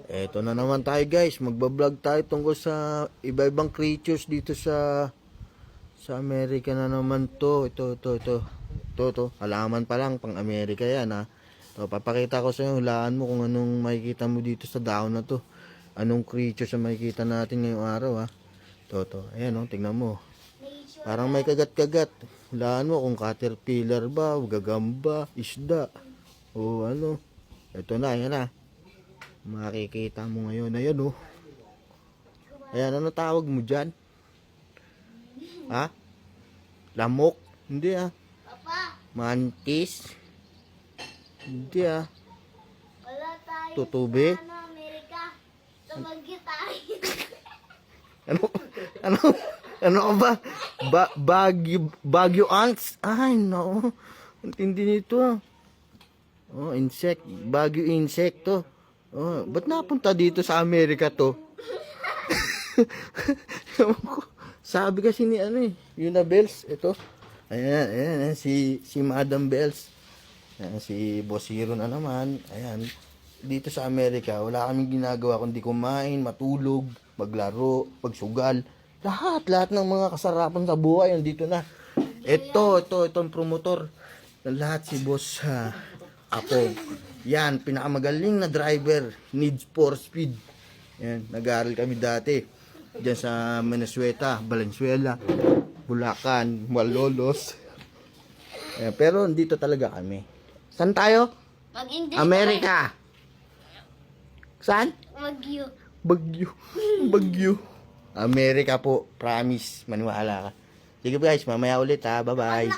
Eto na naman tayo guys, magbablog tayo tungkol sa iba-ibang creatures dito sa Amerika na naman to. Ito. Halaman pa lang, pang Amerika yan ha. So, papakita ko sa inyo, hulaan mo kung anong makikita mo dito sa dahon na to. Anong creatures ang makikita natin ngayong araw ha. Ito. Ayan o, tingnan mo. Parang may kagat-kagat. Hulaan mo kung caterpillar ba, gagamba, isda. O ano. Ito na, yan na. Makikita mo ngayon. Ayan oh. Ayan, ano tawag mo dyan? Ha? Lamok? Hindi ah. Mantis? Hindi ah. Wala tayo Tutubi? sa Amerika. Sa Baguio tayo. Ano ka ba? Bagyo ants? Ay, no. Ang tindi nito ah. Oh, insect. Bagyo insekto. Oh, ba't napunta dito sa Amerika to? Sabi kasi ni ano eh, Yuna Bells, ito. Ayan, si Madam Bells. Ayan, si Boss Hero na naman. Ayan, dito sa Amerika, wala kaming ginagawa kundi kumain, matulog, maglaro, pagsugal. Lahat ng mga kasarapan sa buhay, nandito na. Itong promotor. Lahat si Boss ako. Yan, pinakamagaling na driver. Needs for speed. Yan, nag-aaral kami dati. Diyan sa Venezuela, Valenzuela, Bulacan, Malolos. Yan, pero dito talaga kami. Saan tayo? Mag-English Amerika. Saan? Baguio. Bagyo. Amerika po. Promise. Maniwala ka. Sige guys, mamaya ulit ha. Bye-bye.